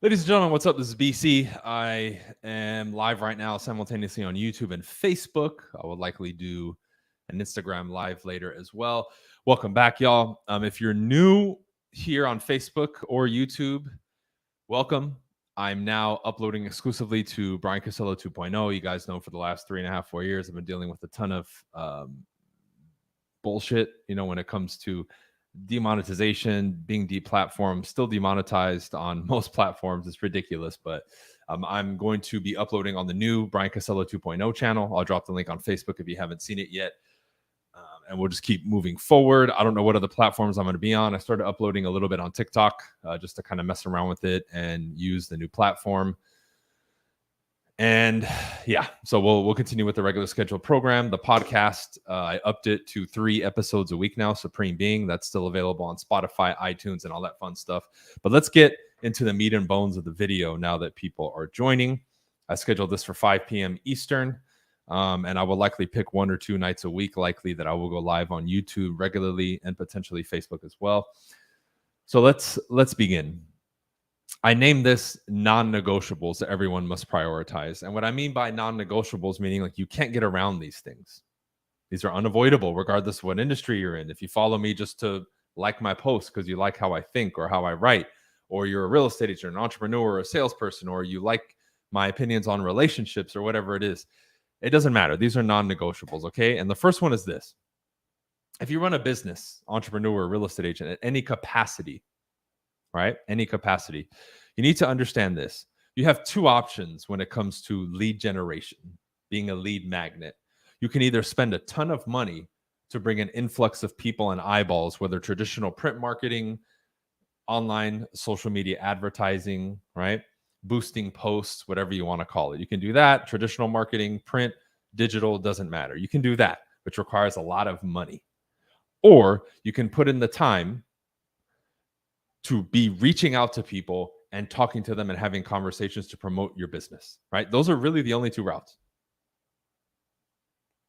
Ladies and gentlemen, what's up? This is BC. I am live right now simultaneously on YouTube and Facebook. I will likely do an Instagram live later as well. Welcome back, y'all. If you're new here on Facebook or YouTube, welcome. I'm now uploading exclusively to Bryan Casella 2.0. You guys know for the last 3.5, 4 years, I've been dealing with a ton of bullshit, when it comes to demonetization, being deplatformed, still demonetized on most platforms. It's ridiculous, but I'm going to be uploading on the new Bryan Casella 2.0 channel. I'll drop the link on Facebook if you haven't seen it yet. And we'll just keep moving forward. I don't know what other platforms I'm going to be on. I started uploading a little bit on TikTok just to kind of mess around with it and use the new platform. And yeah, so we'll continue with the regular scheduled program. The podcast, I upped it to 3 episodes a week now, Supreme being. That's still available on Spotify, iTunes, and all that fun stuff. But let's get into the meat and bones of the video now that people are joining. I scheduled this for 5 p.m. Eastern, and I will likely pick 1 or 2 nights a week, likely that I will go live on YouTube regularly and potentially Facebook as well. So let's begin. I named this non-negotiables that everyone must prioritize. And what I mean by non-negotiables, meaning like you can't get around these things. These are unavoidable regardless of what industry you're in. If you follow me just to like my posts because you like how I think or how I write, or you're a real estate agent, an entrepreneur, or a salesperson, or you like my opinions on relationships or whatever it is, it doesn't matter. These are non-negotiables, okay? And the first one is this. If you run a business, entrepreneur, real estate agent at any capacity, right? Any capacity. You need to understand this. You have 2 options when it comes to lead generation, being a lead magnet. You can either spend a ton of money to bring an influx of people and eyeballs, whether traditional print marketing, online social media advertising, right? Boosting posts, whatever you want to call it. You can do that. Traditional marketing, print, digital, doesn't matter. You can do that, which requires a lot of money. Or you can put in the time to be reaching out to people and talking to them and having conversations to promote your business, right? Those are really the only 2 routes.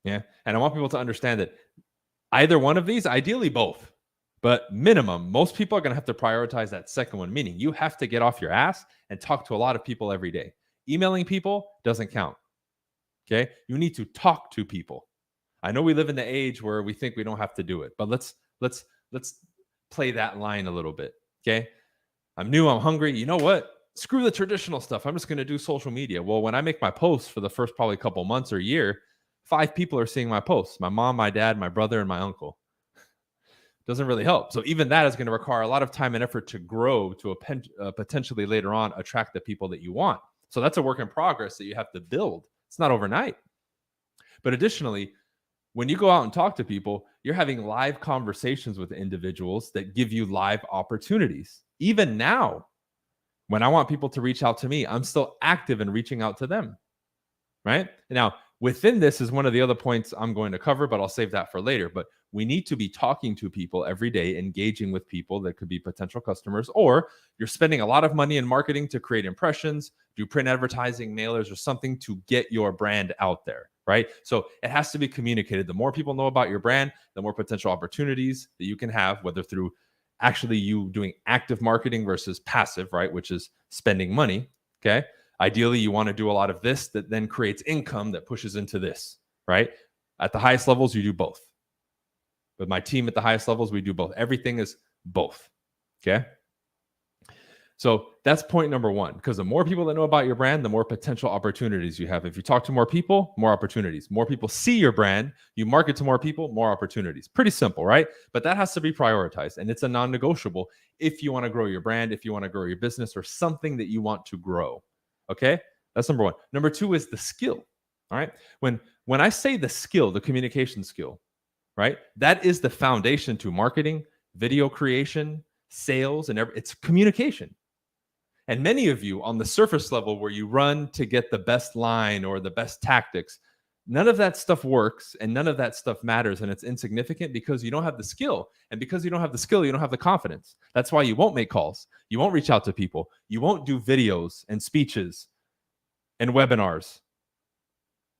Yeah. And I want people to understand that either one of these, ideally both, but minimum, most people are going to have to prioritize that second one, meaning you have to get off your ass and talk to a lot of people every day. Emailing people doesn't count. Okay. You need to talk to people. I know we live in the age where we think we don't have to do it, but let's play that line a little bit. Okay. I'm new. I'm hungry. You know what? Screw the traditional stuff. I'm just going to do social media. Well, when I make my posts for the first probably couple months or year, 5 people are seeing my posts. My mom, my dad, my brother, and my uncle. Doesn't really help. So even that is going to require a lot of time and effort to grow to potentially later on attract the people that you want. So that's a work in progress that you have to build. It's not overnight. But additionally, when you go out and talk to people, you're having live conversations with individuals that give you live opportunities. Even now, when I want people to reach out to me, I'm still active in reaching out to them, right? Now, within this is one of the other points I'm going to cover, but I'll save that for later. But we need to be talking to people every day, engaging with people that could be potential customers, or you're spending a lot of money in marketing to create impressions, do print advertising, mailers, or something to get your brand out there. Right? So it has to be communicated. The more people know about your brand, the more potential opportunities that you can have, whether through actually you doing active marketing versus passive, right? Which is spending money. Okay. Ideally, you want to do a lot of this that then creates income that pushes into this, right? At the highest levels, you do both. With my team at the highest levels, we do both. Everything is both. Okay. So that's point number 1, because the more people that know about your brand, the more potential opportunities you have. If you talk to more people, more opportunities. More people see your brand, you market to more people, more opportunities. Pretty simple, right? But that has to be prioritized, and it's a non-negotiable if you want to grow your brand, if you want to grow your business, or something that you want to grow. Okay? That's number 1. Number 2 is the skill. All right? When I say the skill, the communication skill, right? That is the foundation to marketing, video creation, sales, and it's communication. And many of you on the surface level where you run to get the best line or the best tactics, none of that stuff works and none of that stuff matters, and it's insignificant because you don't have the skill. And because you don't have the skill, you don't have the confidence. That's why you won't make calls. You won't reach out to people. You won't do videos and speeches and webinars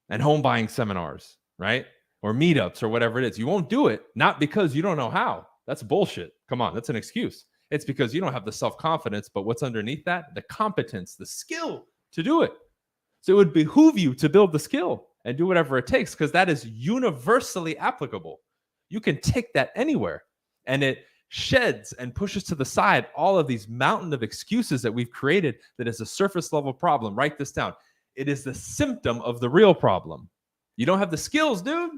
and home buying seminars, right? Or meetups or whatever it is. You won't do it, not because you don't know how. That's bullshit. Come on, that's an excuse. It's because you don't have the self-confidence, but what's underneath that? The competence, the skill to do it. So it would behoove you to build the skill and do whatever it takes, because that is universally applicable. You can take that anywhere, and it sheds and pushes to the side all of these mountain of excuses that we've created that is a surface level problem. Write this down. It is the symptom of the real problem. You don't have the skills, dude.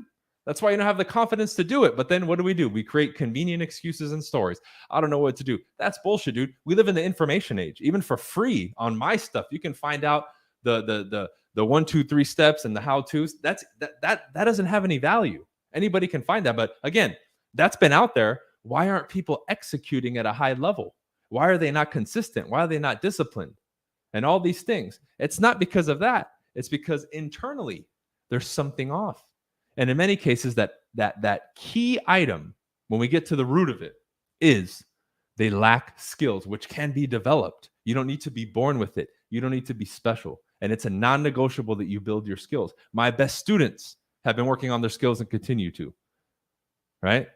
That's why you don't have the confidence to do it. But then what do? We create convenient excuses and stories. I don't know what to do. That's bullshit, dude. We live in the information age. Even for free on my stuff, you can find out the 1, 2, 3 steps and the how-tos. That doesn't have any value. Anybody can find that. But again, that's been out there. Why aren't people executing at a high level? Why are they not consistent? Why are they not disciplined? And all these things. It's not because of that. It's because internally there's something off. And in many cases, that key item, when we get to the root of it, is they lack skills, which can be developed. You don't need to be born with it. You don't need to be special. And it's a non-negotiable that you build your skills. My best students have been working on their skills and continue to, right?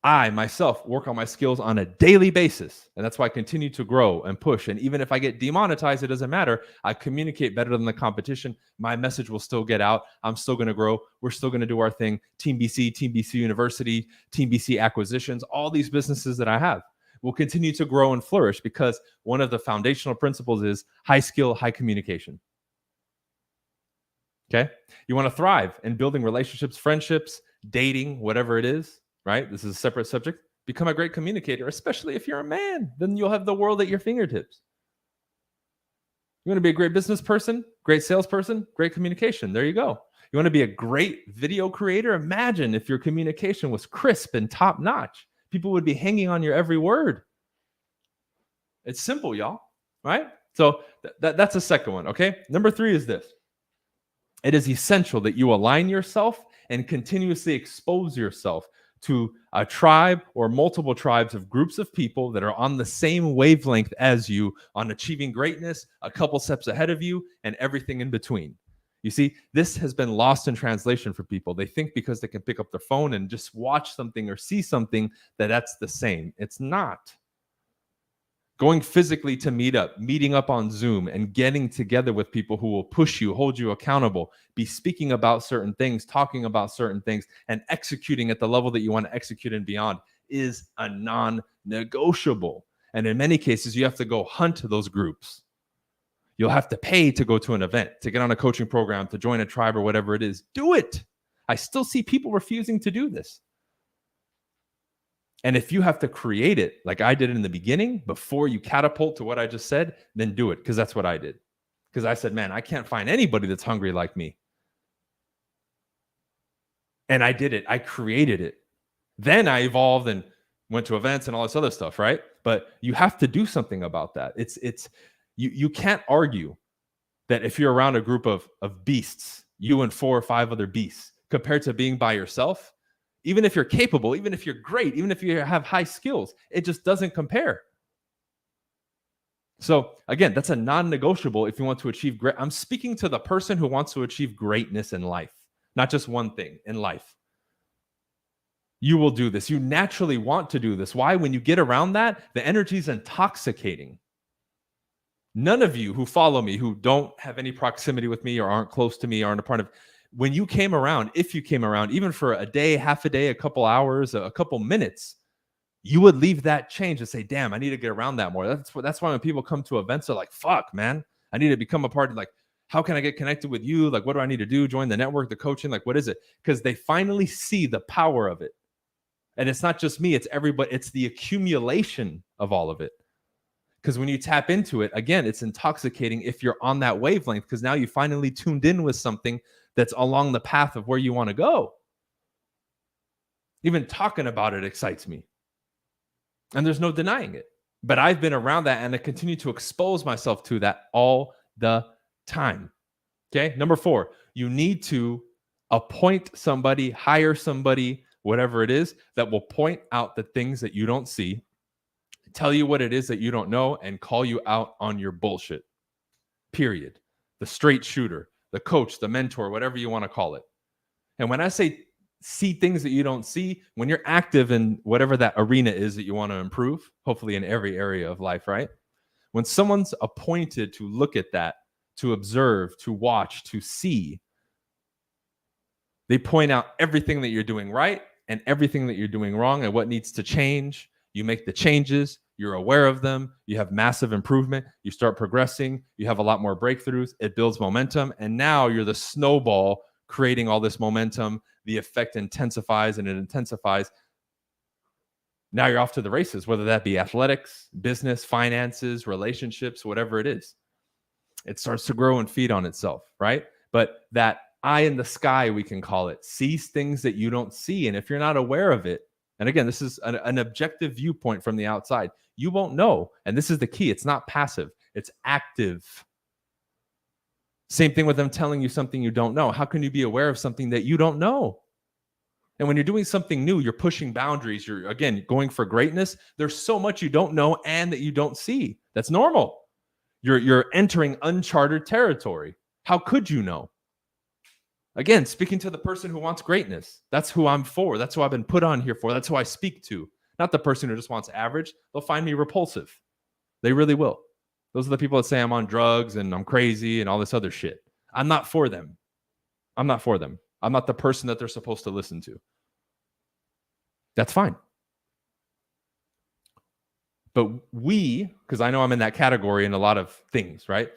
I myself work on my skills on a daily basis. And that's why I continue to grow and push. And even if I get demonetized, it doesn't matter. I communicate better than the competition. My message will still get out. I'm still going to grow. We're still going to do our thing. Team BC University, Team BC Acquisitions, all these businesses that I have will continue to grow and flourish, because one of the foundational principles is high skill, high communication. Okay? You want to thrive in building relationships, friendships, dating, whatever it is. Right? This is a separate subject. Become a great communicator, especially if you're a man. Then you'll have the world at your fingertips. You want to be a great business person, great salesperson, great communication. There you go. You want to be a great video creator? Imagine if your communication was crisp and top notch. People would be hanging on your every word. It's simple, y'all. Right? So that's the second one. Okay. Number 3 is this. It is essential that you align yourself and continuously expose yourself to a tribe or multiple tribes of groups of people that are on the same wavelength as you on achieving greatness, a couple steps ahead of you, and everything in between. You see, this has been lost in translation for people. They think because they can pick up their phone and just watch something or see something that's the same. It's not. Going physically to meeting up on Zoom and getting together with people who will push you, hold you accountable, be speaking about certain things, talking about certain things, and executing at the level that you want to execute and beyond is a non-negotiable. And in many cases, you have to go hunt those groups. You'll have to pay to go to an event, to get on a coaching program, to join a tribe or whatever it is. Do it. I still see people refusing to do this. And if you have to create it like I did in the beginning, before you catapult to what I just said, then do it, because that's what I did. Because I said, man, I can't find anybody that's hungry like me. And I did it. I created it. Then I evolved and went to events and all this other stuff, right? But you have to do something about that. You can't argue that if you're around a group of beasts, you and 4 or 5 other beasts, compared to being by yourself. Even if you're capable, even if you're great, even if you have high skills, it just doesn't compare. So again, that's a non-negotiable if you want to achieve great. I'm speaking to the person who wants to achieve greatness in life, not just one thing in life. You will do this. You naturally want to do this. Why? When you get around that, the energy is intoxicating. None of you who follow me, who don't have any proximity with me or aren't close to me, aren't a part of, when you came around, if you came around, even for a day, half a day, a couple hours, a couple minutes, you would leave that change and say, damn, I need to get around that more. That's why when people come to events, they're like, fuck, man, I need to become a part of, like, how can I get connected with you? Like, what do I need to do? Join the network, the coaching, like, what is it? Because they finally see the power of it. And it's not just me, it's everybody. It's the accumulation of all of it. Because when you tap into it, again, it's intoxicating if you're on that wavelength, because now you finally tuned in with something that's along the path of where you want to go. Even talking about it excites me. And there's no denying it. But I've been around that, and I continue to expose myself to that all the time. Okay. Number 4, you need to appoint somebody, hire somebody, whatever it is, that will point out the things that you don't see, tell you what it is that you don't know, and call you out on your bullshit. Period. The straight shooter, the coach, the mentor, whatever you want to call it. And when I say see things that you don't see. When you're active in whatever that arena is that you want to improve, hopefully in every area of life, right? When someone's appointed to look at that, to observe, to watch, to see, they point out everything that you're doing right and everything that you're doing wrong and what needs to change. You make the changes, you're aware of them, you have massive improvement, you start progressing, you have a lot more breakthroughs, it builds momentum, and now you're the snowball creating all this momentum. The effect intensifies and it intensifies. Now you're off to the races, whether that be athletics, business, finances, relationships, whatever it is. It starts to grow and feed on itself, right? But that eye in the sky, we can call it, sees things that you don't see. And if you're not aware of it, and again, this is an objective viewpoint from the outside, you won't know. And this is the key. It's not passive, it's active. Same thing with them telling you something you don't know. How can you be aware of something that you don't know? And when you're doing something new, you're pushing boundaries. You're, again, going for greatness. There's so much you don't know and that you don't see. That's normal. You're entering uncharted territory. How could you know? Again, speaking to the person who wants greatness. That's who I'm for. That's who I've been put on here for. That's who I speak to. Not the person who just wants average. They'll find me repulsive. They really will. Those are the people that say I'm on drugs and I'm crazy and all this other shit. I'm not for them. I'm not for them. I'm not the person that they're supposed to listen to. That's fine. But we, because I know I'm in that category in a lot of things, right?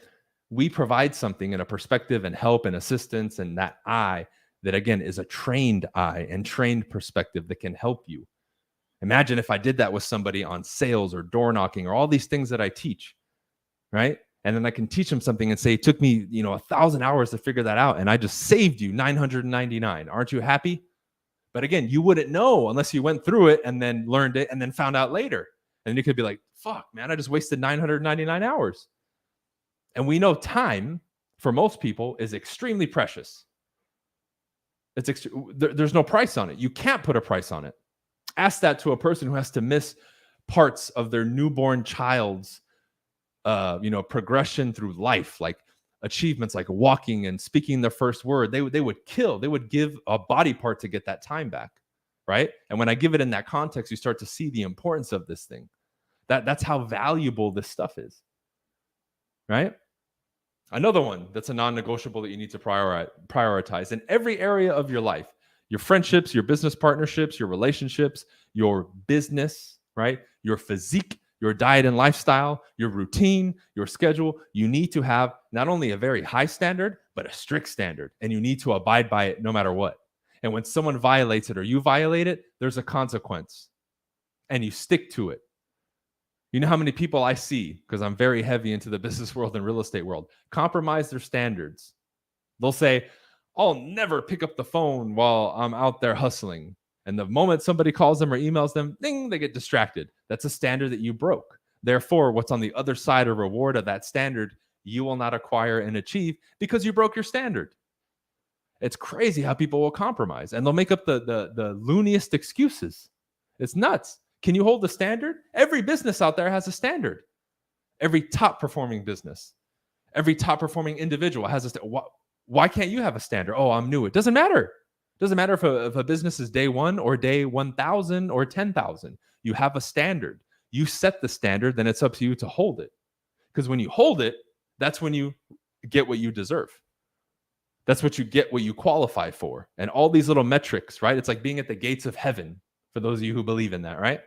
We provide something and a perspective and help and assistance and that eye that, again, is a trained eye and trained perspective that can help you. Imagine if I did that with somebody on sales or door knocking or all these things that I teach, right? And then I can teach them something and say, it took me, 1,000 hours to figure that out. And I just saved you 999. Aren't you happy? But again, you wouldn't know unless you went through it and then learned it and then found out later. And you could be like, fuck, man, I just wasted 999 hours. And we know time for most people is extremely precious. There's no price on it. You can't put a price on it. Ask that to a person who has to miss parts of their newborn child's progression through life, like achievements like walking and speaking the first word. They would give a body part to get that time back, right? And when I give it in that context, you start to see the importance of this thing. That's how valuable this stuff is, right? Another one that's a non-negotiable that you need to prioritize in every area of your life, your friendships, your business partnerships, your relationships, your business, right? Your physique, your diet and lifestyle, your routine, your schedule. You need to have not only a very high standard, but a strict standard, and you need to abide by it no matter what. And when someone violates it or you violate it, there's a consequence, and you stick to it. You know how many people I see, because I'm very heavy into the business world and real estate world, compromise their standards. They'll say, I'll never pick up the phone while I'm out there hustling. And the moment somebody calls them or emails them, ding, they get distracted. That's a standard that you broke. Therefore, what's on the other side of reward of that standard, you will not acquire and achieve because you broke your standard. It's crazy how people will compromise and they'll make up the looniest excuses. It's nuts. Can you hold the standard? Every business out there has a standard. Every top performing business, every top performing individual has a standard. Why can't you have a standard? Oh, I'm new. It doesn't matter. It doesn't matter if a business is day 1 or day 1,000 or 10,000. You have a standard. You set the standard, then it's up to you to hold it. Because when you hold it, that's when you get what you deserve. That's what you get, what you qualify for. And all these little metrics, right? It's like being at the gates of heaven, for those of you who believe in that, right?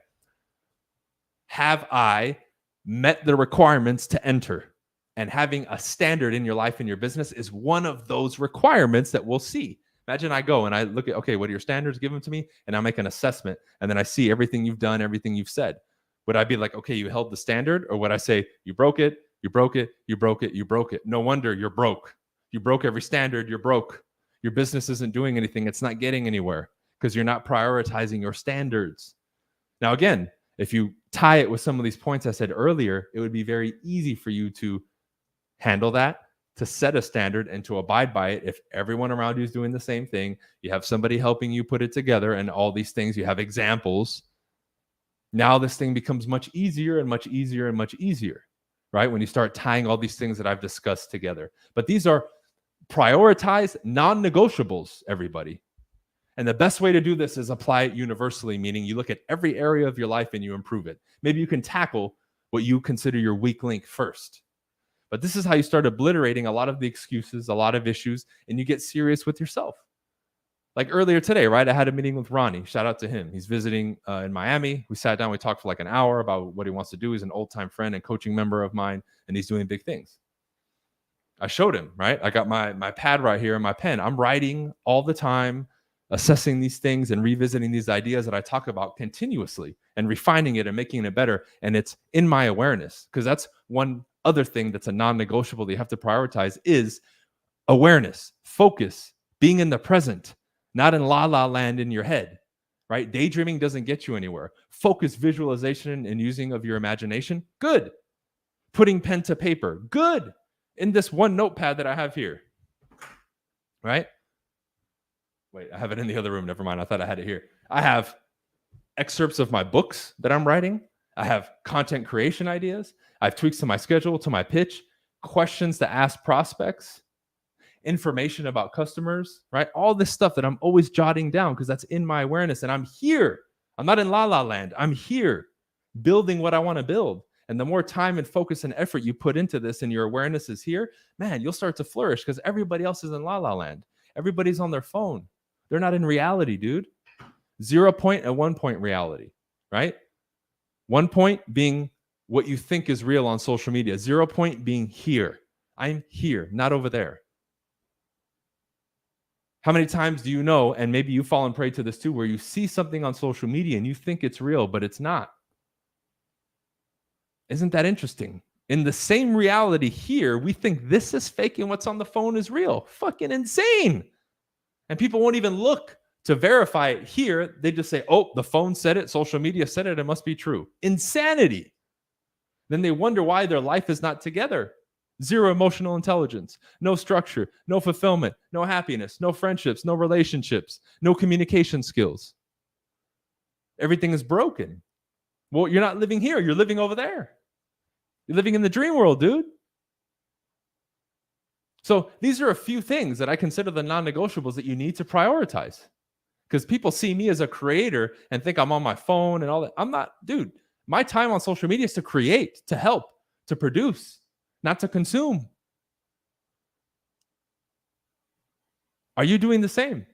Have I met the requirements to enter? And having a standard in your life and your business is one of those requirements that we'll see. Imagine I go and I look at, okay, what are your standards? Give them to me. And I make an assessment. And then I see everything you've done, everything you've said. Would I be like, okay, you held the standard? Or would I say, you broke it, you broke it, you broke it, you broke it? No wonder you're broke. You broke every standard, you're broke. Your business isn't doing anything. It's not getting anywhere because you're not prioritizing your standards. Now, again, if you tie it with some of these points I said earlier, it would be very easy for you to handle that, to set a standard and to abide by it. If everyone around you is doing the same thing, you have somebody helping you put it together and all these things, you have examples. Now this thing becomes much easier and much easier and much easier, right? When you start tying all these things that I've discussed together. But these are prioritized non-negotiables, everybody. And the best way to do this is apply it universally, meaning you look at every area of your life and you improve it. Maybe you can tackle what you consider your weak link first. But this is how you start obliterating a lot of the excuses, a lot of issues, and you get serious with yourself. Like earlier today, right? I had a meeting with Ronnie. Shout out to him. He's visiting in Miami. We sat down, we talked for like an hour about what he wants to do. He's an old-time friend and coaching member of mine, and he's doing big things. I showed him, right? I got my pad right here and my pen. I'm writing all the time, assessing these things and revisiting these ideas that I talk about continuously and refining it and making it better. And it's in my awareness, because that's one other thing that's a non-negotiable that you have to prioritize is awareness, focus, being in the present, not in la land in your head, right? Daydreaming doesn't get you anywhere. Focus, visualization, and using of your imagination, good. Putting pen to paper, good. In this one notepad that I have here, right? Wait, I have it in the other room. Never mind. I thought I had it here. I have excerpts of my books that I'm writing. I have content creation ideas. I have tweaks to my schedule, to my pitch, questions to ask prospects, information about customers, right? All this stuff that I'm always jotting down because that's in my awareness. And I'm here. I'm not in la land. I'm here building what I want to build. And the more time and focus and effort you put into this and your awareness is here, man, you'll start to flourish because everybody else is in la land. Everybody's on their phone. They're not in reality, dude. 0 point and 1 point reality, right? 1 point being what you think is real on social media. 0 point being here. I'm here, not over there. How many times do you know, and maybe you've fallen prey to this too, where you see something on social media and you think it's real, but it's not? Isn't that interesting? In the same reality here, we think this is fake and what's on the phone is real. Fucking insane. And people won't even look to verify it here. They just say, oh, the phone said it, social media said it, it must be true. Insanity. Then they wonder why their life is not together. 0 emotional intelligence, no structure, no fulfillment, no happiness, no friendships, no relationships, no communication skills. Everything is broken. Well, you're not living here. You're living over there. You're living in the dream world, dude. So these are a few things that I consider the non-negotiables that you need to prioritize. Because people see me as a creator and think I'm on my phone and all that. I'm not, dude. My time on social media is to create, to help, to produce, not to consume. Are you doing the same?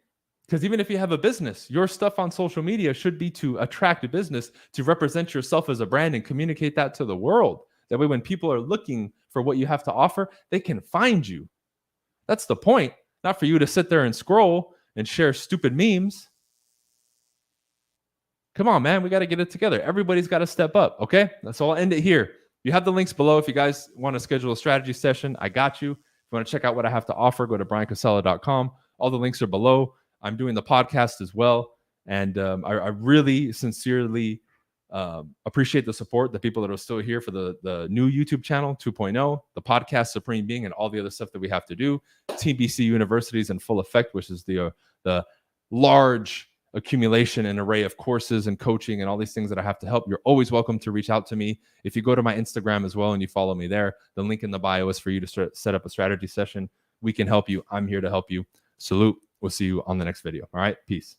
Because even if you have a business, your stuff on social media should be to attract a business, to represent yourself as a brand and communicate that to the world. That way, when people are looking for what you have to offer, they can find you. That's the point. Not for you to sit there and scroll and share stupid memes. Come on, man. We got to get it together. Everybody's got to step up, okay? So I'll end it here. You have the links below. If you guys want to schedule a strategy session, I got you. If you want to check out what I have to offer, go to bryancasella.com. All the links are below. I'm doing the podcast as well. And I really sincerely appreciate the support, the people that are still here for the new YouTube channel 2.0, the podcast Supreme Being, and all the other stuff that we have to do. Team BC University is in full effect, which is the large accumulation and array of courses and coaching and all these things that I have to help. You're always welcome to reach out to me. If you go to my Instagram as well and you follow me there, the link in the bio is for you to set up a strategy session. We can help you. I'm here to help you. Salute. We'll see you on the next video. All right. Peace.